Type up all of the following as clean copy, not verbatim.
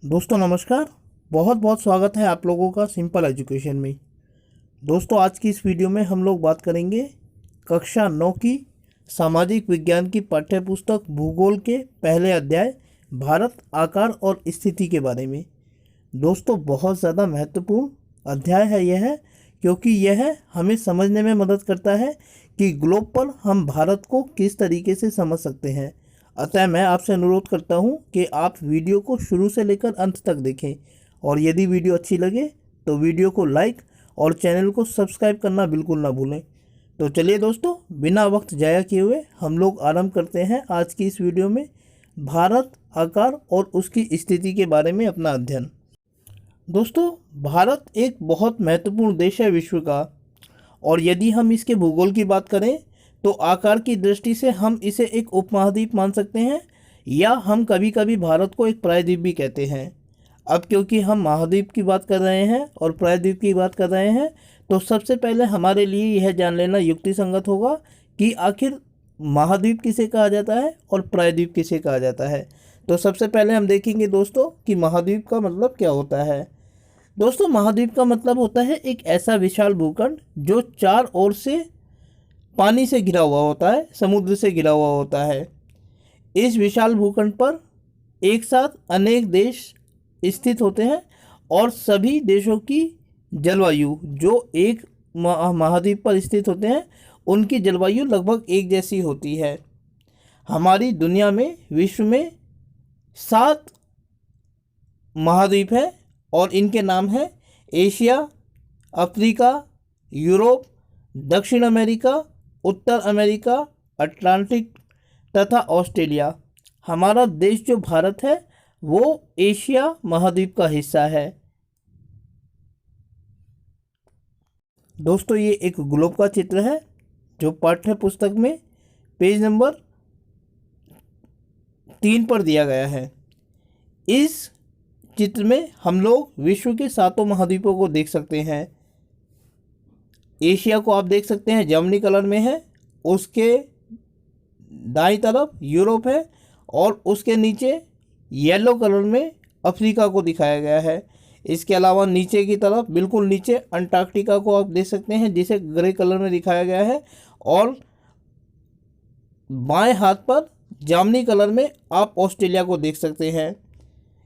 दोस्तों नमस्कार। बहुत बहुत स्वागत है आप लोगों का सिंपल एजुकेशन में। दोस्तों आज की इस वीडियो में हम लोग बात करेंगे कक्षा 9 की सामाजिक विज्ञान की पाठ्य पुस्तक भूगोल के पहले अध्याय भारत आकार और स्थिति के बारे में। दोस्तों बहुत ज़्यादा महत्वपूर्ण अध्याय है यह, क्योंकि यह हमें समझने में मदद करता है कि ग्लोब पर हम भारत को किस तरीके से समझ सकते हैं। अतः मैं आपसे अनुरोध करता हूं कि आप वीडियो को शुरू से लेकर अंत तक देखें, और यदि वीडियो अच्छी लगे तो वीडियो को लाइक और चैनल को सब्सक्राइब करना बिल्कुल ना भूलें। तो चलिए दोस्तों, बिना वक्त जाया किए हुए हम लोग आरंभ करते हैं आज की इस वीडियो में भारत आकार और उसकी स्थिति के बारे में अपना अध्ययन। दोस्तों भारत एक बहुत महत्वपूर्ण देश है विश्व का, और यदि हम इसके भूगोल की बात करें तो आकार की दृष्टि से हम इसे एक उपमहाद्वीप मान सकते हैं, या हम कभी कभी भारत को एक प्रायद्वीप भी कहते हैं। अब क्योंकि हम महाद्वीप की बात कर रहे हैं और प्रायद्वीप की बात कर रहे हैं, तो सबसे पहले हमारे लिए यह जान लेना युक्तिसंगत होगा कि आखिर महाद्वीप किसे कहा जाता है और प्रायद्वीप किसे कहा जाता है। तो सबसे पहले हम देखेंगे दोस्तों कि महाद्वीप का मतलब क्या होता है। दोस्तों महाद्वीप का मतलब होता है एक ऐसा विशाल भूखंड जो चार ओर से पानी से घिरा हुआ होता है, समुद्र से घिरा हुआ होता है। इस विशाल भूखंड पर एक साथ अनेक देश स्थित होते हैं, और सभी देशों की जलवायु जो एक महाद्वीप पर स्थित होते हैं उनकी जलवायु लगभग एक जैसी होती है। हमारी दुनिया में विश्व में 7 महाद्वीप हैं, और इनके नाम हैं एशिया, अफ्रीका, यूरोप, दक्षिण अमेरिका, उत्तर अमेरिका, अटलांटिक तथा ऑस्ट्रेलिया। हमारा देश जो भारत है वो एशिया महाद्वीप का हिस्सा है। दोस्तों ये एक ग्लोब का चित्र है जो पाठ्य पुस्तक में पेज नंबर 3 पर दिया गया है। इस चित्र में हम लोग विश्व के 7 महाद्वीपों को देख सकते हैं। एशिया को आप देख सकते हैं, जामुनी कलर में है। उसके दाईं तरफ यूरोप है, और उसके नीचे येलो कलर में अफ्रीका को दिखाया गया है। इसके अलावा नीचे की तरफ बिल्कुल नीचे अंटार्कटिका को आप देख सकते हैं, जिसे ग्रे कलर में दिखाया गया है, और बाएं हाथ पर जामुनी कलर में आप ऑस्ट्रेलिया को देख सकते हैं।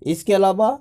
इसके अलावा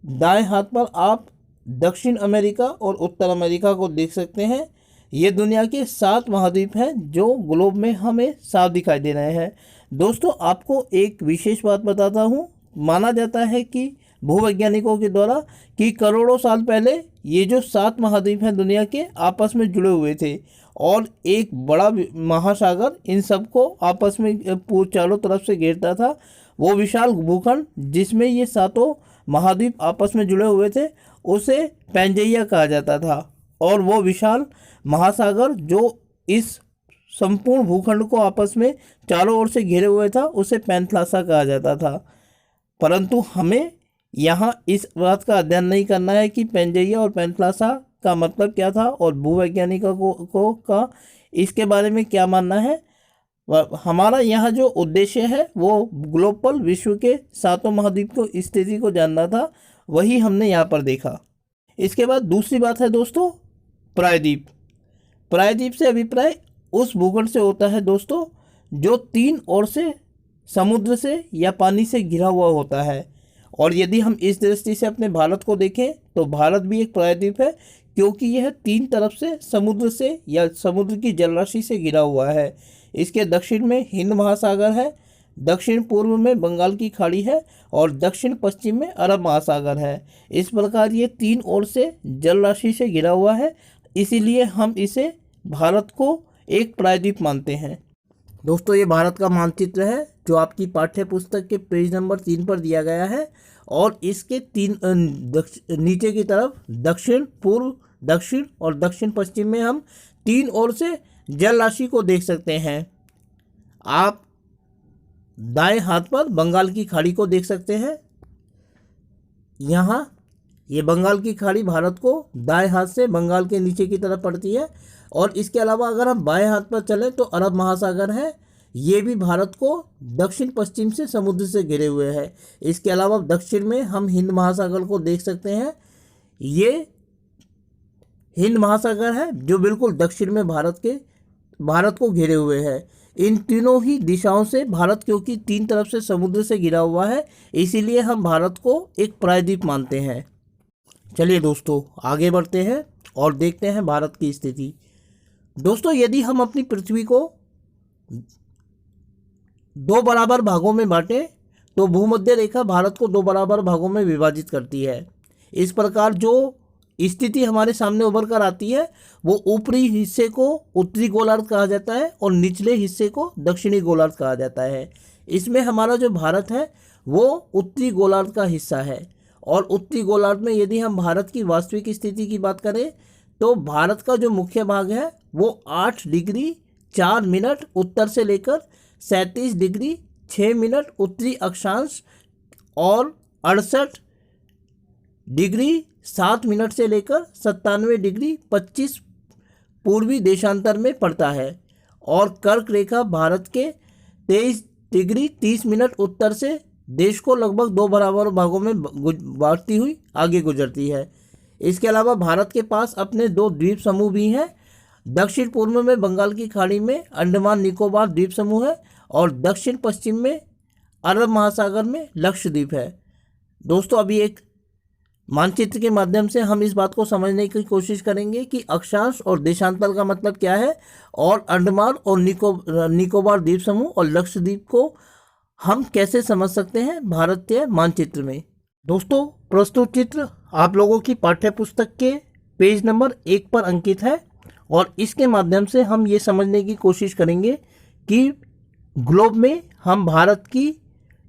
दाएं हाथ पर आप दक्षिण अमेरिका और उत्तर अमेरिका को देख सकते हैं। ये दुनिया के 7 महाद्वीप हैं जो ग्लोब में हमें साफ दिखाई दे रहे हैं। दोस्तों आपको एक विशेष बात बताता हूँ। माना जाता है कि भूवैज्ञानिकों के द्वारा कि करोड़ों साल पहले ये जो 7 महाद्वीप हैं दुनिया के आपस में जुड़े हुए थे, और एक बड़ा महासागर इन सबको आपस में चारों तरफ से घेरता था। वो विशाल भूखंड जिसमें ये 7 महाद्वीप आपस में जुड़े हुए थे उसे पैंजैया कहा जाता था, और वो विशाल महासागर जो इस संपूर्ण भूखंड को आपस में चारों ओर से घेरे हुए था उसे पैंथलासा कहा जाता था। परंतु हमें यहाँ इस बात का अध्ययन नहीं करना है कि पैंजैया और पैंथलासा का मतलब क्या था और भूवैज्ञानिकों का इसके बारे में क्या मानना है। हमारा यहाँ जो उद्देश्य है वो ग्लोबल विश्व के 7 महाद्वीप को स्थिति को जानना था, वही हमने यहाँ पर देखा। इसके बाद दूसरी बात है दोस्तों प्रायद्वीप। प्रायद्वीप से अभिप्राय उस भूखंड से होता है दोस्तों जो 3 ओर से समुद्र से या पानी से घिरा हुआ होता है। और यदि हम इस दृष्टि से अपने भारत को देखें तो भारत भी एक प्रायद्वीप है, क्योंकि यह 3 तरफ से समुद्र से या समुद्र की जलराशि से घिरा हुआ है। इसके दक्षिण में हिंद महासागर है, दक्षिण पूर्व में बंगाल की खाड़ी है, और दक्षिण पश्चिम में अरब महासागर है। इस प्रकार ये 3 ओर से जलराशि से घिरा हुआ है, इसीलिए हम इसे भारत को एक प्रायद्वीप मानते हैं। दोस्तों ये भारत का मानचित्र है जो आपकी पाठ्य पुस्तक के पेज नंबर 3 पर दिया गया है, और इसके 3 नीचे की तरफ दक्षिण पूर्व, दक्षिण और दक्षिण पश्चिम में हम 3 ओर से जल राशि को देख सकते हैं। आप दाएं हाथ पर बंगाल की खाड़ी को देख सकते हैं। यहाँ ये बंगाल की खाड़ी भारत को दाएं हाथ से बंगाल के नीचे की तरफ पड़ती है, और इसके अलावा अगर हम बाएं हाथ पर चलें तो अरब महासागर है। ये भी भारत को दक्षिण पश्चिम से समुद्र से घिरे हुए है। इसके अलावा दक्षिण में हम हिंद महासागर को देख सकते हैं। ये हिंद महासागर है जो बिल्कुल दक्षिण में भारत को घेरे हुए है। इन तीनों ही दिशाओं से भारत, क्योंकि तीन तरफ से समुद्र से घिरा हुआ है, इसीलिए हम भारत को एक प्रायद्वीप मानते हैं। चलिए दोस्तों आगे बढ़ते हैं और देखते हैं भारत की स्थिति। दोस्तों, यदि हम अपनी पृथ्वी को दो बराबर भागों में बांटें तो भूमध्य रेखा भारत को दो बराबर भागों में विभाजित करती है। इस प्रकार जो स्थिति हमारे सामने उभर कर आती है वो ऊपरी हिस्से को उत्तरी गोलार्ध कहा जाता है और निचले हिस्से को दक्षिणी गोलार्ध कहा जाता है। इसमें हमारा जो भारत है वो उत्तरी गोलार्ध का हिस्सा है। और उत्तरी गोलार्ध में यदि हम भारत की वास्तविक स्थिति की बात करें तो भारत का जो मुख्य भाग है वो 8 डिग्री 4 मिनट उत्तर से लेकर 37 डिग्री 6 मिनट उत्तरी अक्षांश और 68 डिग्री 7 मिनट से लेकर 97 डिग्री 25 पूर्वी देशांतर में पड़ता है। और कर्क रेखा भारत के 23 डिग्री 30 मिनट उत्तर से देश को लगभग दो बराबर भागों में बांटती हुई आगे गुजरती है। इसके अलावा भारत के पास अपने दो द्वीप समूह भी हैं। दक्षिण पूर्व में बंगाल की खाड़ी में अंडमान निकोबार द्वीप समूह है और दक्षिण पश्चिम में अरब महासागर में लक्षद्वीप है। दोस्तों, अभी एक मानचित्र के माध्यम से हम इस बात को समझने की कोशिश करेंगे कि अक्षांश और देशांतर का मतलब क्या है और अंडमान और निकोबार द्वीप समूह और लक्षद्वीप को हम कैसे समझ सकते हैं भारतीय मानचित्र में। दोस्तों, प्रस्तुत चित्र आप लोगों की पाठ्य पुस्तक के पेज नंबर 1 पर अंकित है और इसके माध्यम से हम ये समझने की कोशिश करेंगे कि ग्लोब में हम भारत की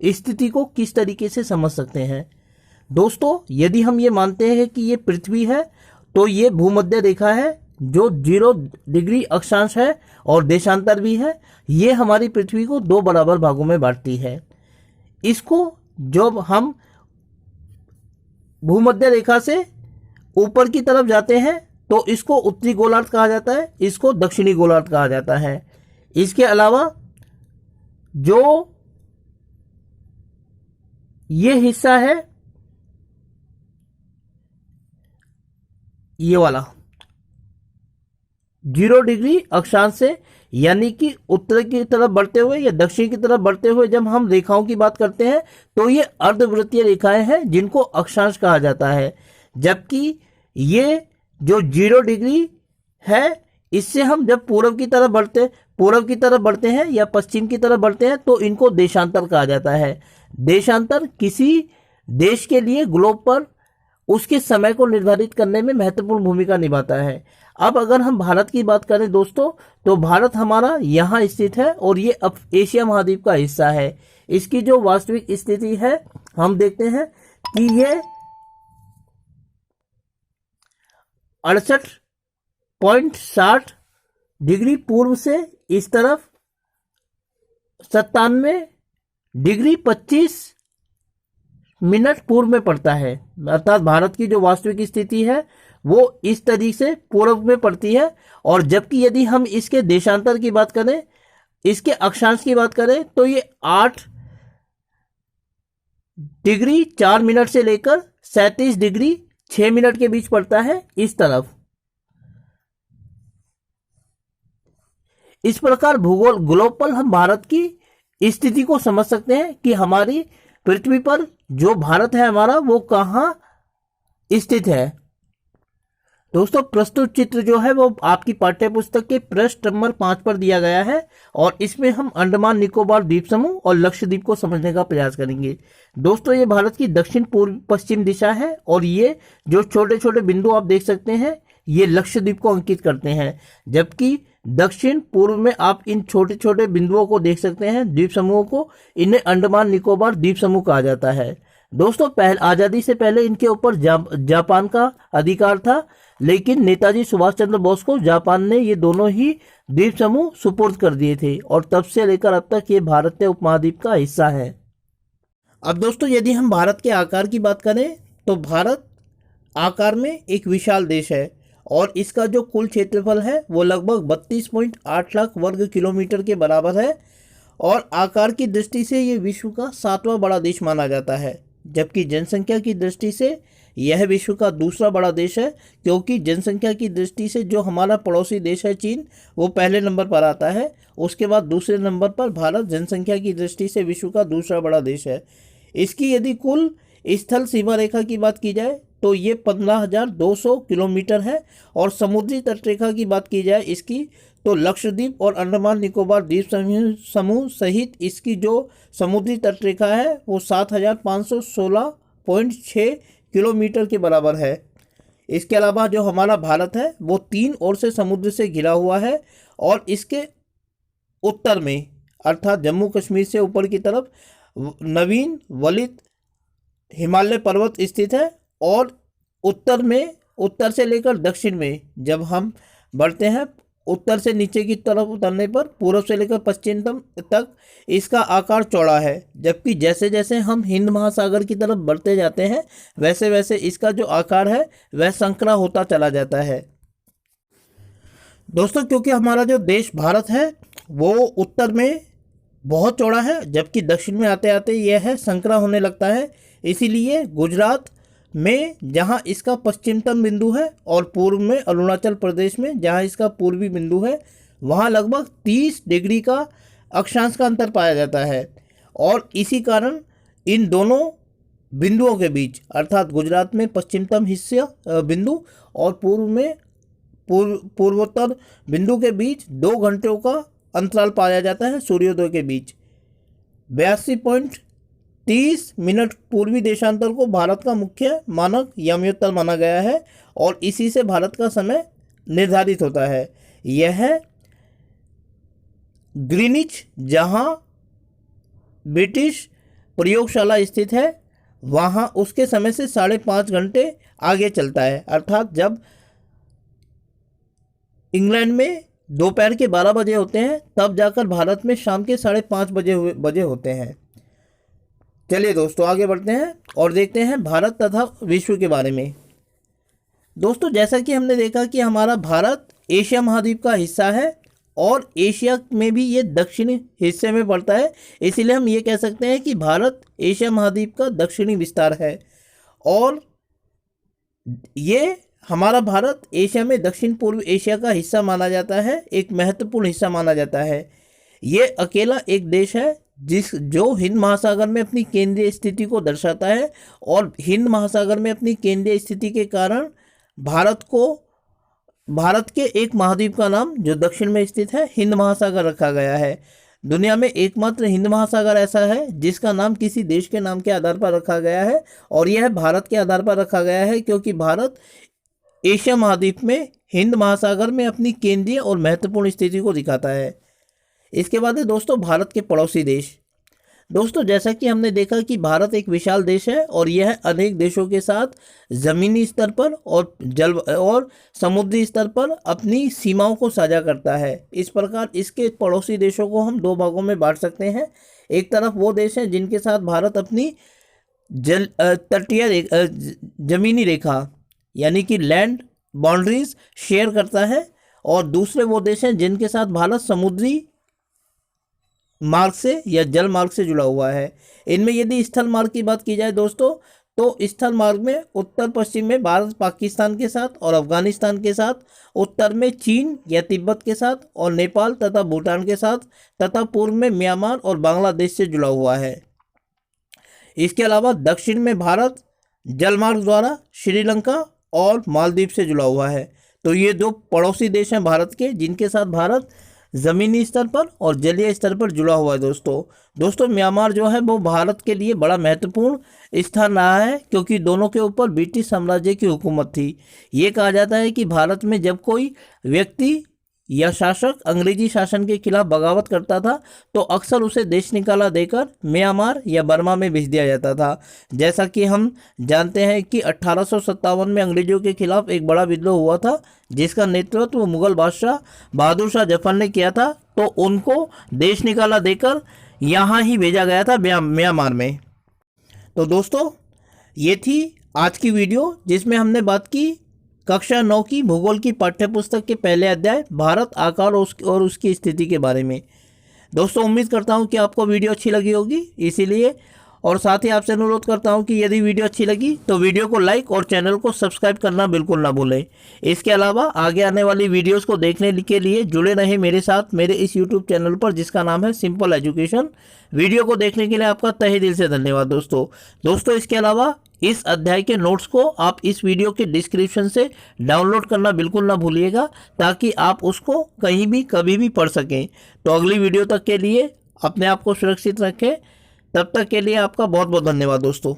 स्थिति को किस तरीके से समझ सकते हैं। दोस्तों, यदि हम ये मानते हैं कि ये पृथ्वी है तो ये भूमध्य रेखा है जो 0 डिग्री अक्षांश है और देशांतर भी है। ये हमारी पृथ्वी को दो बराबर भागों में बांटती है। इसको जब हम भूमध्य रेखा से ऊपर की तरफ जाते हैं तो इसको उत्तरी गोलार्ध कहा जाता है, इसको दक्षिणी गोलार्ध कहा जाता है। इसके अलावा जो ये हिस्सा है, ये वाला 0 डिग्री अक्षांश से यानी कि उत्तर की तरफ बढ़ते हुए या दक्षिण की तरफ बढ़ते हुए जब हम रेखाओं की बात करते हैं तो ये अर्धवृत्तीय रेखाएं हैं जिनको अक्षांश कहा जाता है। जबकि ये जो 0 डिग्री है इससे हम जब पूर्व की तरफ बढ़ते हैं या पश्चिम की तरफ बढ़ते हैं तो इनको देशांतर कहा जाता है। देशांतर किसी देश के लिए ग्लोब पर उसके समय को निर्धारित करने में महत्वपूर्ण भूमिका निभाता है। अब अगर हम भारत की बात करें दोस्तों तो भारत हमारा यहाँ स्थित है और ये अब एशिया महाद्वीप का हिस्सा है। इसकी जो वास्तविक स्थिति है हम देखते हैं कि ये 68.60 डिग्री पूर्व से इस तरफ 97 डिग्री 25 मिनट पूर्व में पड़ता है। अर्थात भारत की जो वास्तविक स्थिति है वो इस तरीके से पूर्व में पड़ती है। और जबकि यदि हम इसके देशांतर की बात करें, इसके अक्षांश की बात करें तो ये 8 डिग्री 4 मिनट से लेकर 37 डिग्री 6 मिनट के बीच पड़ता है इस तरफ। इस प्रकार भूगोल ग्लोब पर हम भारत की स्थिति को समझ सकते हैं कि हमारी पृथ्वी पर जो भारत है हमारा वो कहाँ स्थित है। दोस्तों, प्रस्तुत चित्र जो है वो आपकी पाठ्य पुस्तक के पृष्ठ नंबर 5 पर दिया गया है और इसमें हम अंडमान निकोबार द्वीप समूह और लक्षद्वीप को समझने का प्रयास करेंगे। दोस्तों, ये भारत की दक्षिण पूर्व पश्चिम दिशा है और ये जो छोटे छोटे बिंदु आप देख सकते हैं ये लक्षद्वीप को अंकित करते हैं। जबकि दक्षिण पूर्व में आप इन छोटे छोटे बिंदुओं को देख सकते हैं, द्वीप समूहों को, इन्हें अंडमान निकोबार द्वीप समूह कहा जाता है। दोस्तों, आजादी से पहले इनके ऊपर जापान का अधिकार था, लेकिन नेताजी सुभाष चंद्र बोस को जापान ने ये दोनों ही द्वीप समूह सुपुर्द कर दिए थे और तब से लेकर अब तक ये भारतीय उपमहाद्वीप का हिस्सा है। अब दोस्तों, यदि हम भारत के आकार की बात करें तो भारत आकार में एक विशाल देश है और इसका जो कुल क्षेत्रफल है वो लगभग 32.8 लाख वर्ग किलोमीटर के बराबर है। और आकार की दृष्टि से ये विश्व का 7वां बड़ा देश माना जाता है, जबकि जनसंख्या की दृष्टि से यह विश्व का दूसरा बड़ा देश है, क्योंकि जनसंख्या की दृष्टि से जो हमारा पड़ोसी देश है चीन, वो पहले नंबर पर आता है। उसके बाद दूसरे नंबर पर भारत जनसंख्या की दृष्टि से विश्व का दूसरा बड़ा देश है। इसकी यदि कुल स्थल सीमा रेखा की बात की जाए तो ये 15,200 किलोमीटर है, और समुद्री तटरेखा की बात की जाए इसकी तो लक्षद्वीप और अंडमान निकोबार द्वीप समूह सहित इसकी जो समुद्री तटरेखा है वो 7,516.6 किलोमीटर के बराबर है। इसके अलावा जो हमारा भारत है वो 3 ओर से समुद्र से घिरा हुआ है, और इसके उत्तर में अर्थात जम्मू कश्मीर से ऊपर की तरफ नवीन वलित हिमालय पर्वत स्थित है, और उत्तर से लेकर दक्षिण में जब हम बढ़ते हैं, उत्तर से नीचे की तरफ उतरने पर पूर्व से लेकर पश्चिम तक इसका आकार चौड़ा है, जबकि जैसे जैसे हम हिंद महासागर की तरफ बढ़ते जाते हैं वैसे वैसे इसका जो आकार है वह संकरा होता चला जाता है। दोस्तों, क्योंकि हमारा जो देश भारत है वो उत्तर में बहुत चौड़ा है, जबकि दक्षिण में आते आते यह है संकरा होने लगता है, इसीलिए गुजरात में जहां इसका पश्चिमतम बिंदु है और पूर्व में अरुणाचल प्रदेश में जहां इसका पूर्वी बिंदु है, वहां लगभग 30 डिग्री का अक्षांश का अंतर पाया जाता है। और इसी कारण इन दोनों बिंदुओं के बीच अर्थात गुजरात में पश्चिमतम हिस्सा बिंदु और पूर्व में पूर्वोत्तर बिंदु के बीच 2 घंटों का अंतराल पाया जाता है सूर्योदय के बीच। 82.30 मिनट पूर्वी देशांतर को भारत का मुख्य मानक याम्योत्तर माना गया है, और इसी से भारत का समय निर्धारित होता है। यह ग्रीनिच जहां ब्रिटिश प्रयोगशाला स्थित है वहां उसके समय से 5.5 घंटे आगे चलता है, अर्थात जब इंग्लैंड में दोपहर के 12 बजे होते हैं तब जाकर भारत में शाम के 5:30 बजे होते हैं। चलिए दोस्तों, आगे बढ़ते हैं और देखते हैं भारत तथा विश्व के बारे में। दोस्तों, जैसा कि हमने देखा कि हमारा भारत एशिया महाद्वीप का हिस्सा है, और एशिया में भी ये दक्षिणी हिस्से में पड़ता है, इसीलिए हम ये कह सकते हैं कि भारत एशिया महाद्वीप का दक्षिणी विस्तार है। और ये हमारा भारत एशिया में दक्षिण पूर्व एशिया का हिस्सा माना जाता है, एक महत्वपूर्ण हिस्सा माना जाता है। ये अकेला एक देश है जो हिंद महासागर में अपनी केंद्रीय स्थिति को दर्शाता है, और हिंद महासागर में अपनी केंद्रीय स्थिति के कारण भारत के एक महाद्वीप का नाम जो दक्षिण में स्थित है हिंद महासागर रखा गया है। दुनिया में एकमात्र हिंद महासागर ऐसा है जिसका नाम किसी देश के नाम के आधार पर रखा गया है, और यह भारत के आधार पर रखा गया है क्योंकि भारत एशिया महाद्वीप में हिंद महासागर में अपनी केंद्रीय और महत्वपूर्ण स्थिति को दिखाता है। इसके बाद है दोस्तों भारत के पड़ोसी देश। दोस्तों, जैसा कि हमने देखा कि भारत एक विशाल देश है और यह अनेक देशों के साथ ज़मीनी स्तर पर और समुद्री स्तर पर अपनी सीमाओं को साझा करता है। इस प्रकार इसके पड़ोसी देशों को हम 2 भागों में बांट सकते हैं। एक तरफ वो देश हैं जिनके साथ भारत अपनी तटीय जमीनी रेखा यानी कि लैंड बाउंड्रीज शेयर करता है, और दूसरे वो देश हैं जिनके साथ भारत समुद्री मार्ग से या जल मार्ग से जुड़ा हुआ है। इनमें यदि स्थल मार्ग की बात की जाए दोस्तों, तो स्थल मार्ग में उत्तर पश्चिम में भारत पाकिस्तान के साथ और अफगानिस्तान के साथ, उत्तर में चीन या तिब्बत के साथ और नेपाल तथा भूटान के साथ, तथा पूर्व में म्यांमार और बांग्लादेश से जुड़ा हुआ है। इसके अलावा दक्षिण में भारत जलमार्ग द्वारा श्रीलंका और मालदीव से जुड़ा हुआ है। तो ये 2 पड़ोसी देश हैं भारत के जिनके साथ भारत ज़मीनी स्तर पर और जलीय स्तर पर जुड़ा हुआ है। दोस्तों म्यांमार जो है वो भारत के लिए बड़ा महत्वपूर्ण स्थान रहा है, क्योंकि दोनों के ऊपर ब्रिटिश साम्राज्य की हुकूमत थी। ये कहा जाता है कि भारत में जब कोई व्यक्ति या शासक अंग्रेजी शासन के खिलाफ बगावत करता था तो अक्सर उसे देश निकाला देकर म्यांमार या बर्मा में भेज दिया जाता था। जैसा कि हम जानते हैं कि 1857 में अंग्रेजों के खिलाफ एक बड़ा विद्रोह हुआ था जिसका नेतृत्व मुगल बादशाह बहादुर शाह जफर ने किया था, तो उनको देश निकाला देकर यहाँ ही भेजा गया था म्यांमार में। तो दोस्तों ये थी आज की वीडियो जिसमें हमने बात की कक्षा 9 की भूगोल की पाठ्यपुस्तक के पहले अध्याय भारत आकार और उसकी स्थिति के बारे में। दोस्तों उम्मीद करता हूँ कि आपको वीडियो अच्छी लगी होगी, इसीलिए और साथ ही आपसे अनुरोध करता हूं कि यदि वीडियो अच्छी लगी तो वीडियो को लाइक और चैनल को सब्सक्राइब करना बिल्कुल ना भूलें। इसके अलावा आगे आने वाली वीडियोस को देखने के लिए जुड़े रहें मेरे साथ मेरे इस यूट्यूब चैनल पर, जिसका नाम है सिंपल एजुकेशन। वीडियो को देखने के लिए आपका तहे दिल से धन्यवाद दोस्तों। इसके अलावा इस अध्याय के नोट्स को आप इस वीडियो के डिस्क्रिप्शन से डाउनलोड करना बिल्कुल ना भूलिएगा, ताकि आप उसको कहीं भी कभी भी पढ़ सकें। तो अगली वीडियो तक के लिए अपने आप को सुरक्षित रखें। तब तक के लिए आपका बहुत बहुत धन्यवाद दोस्तों।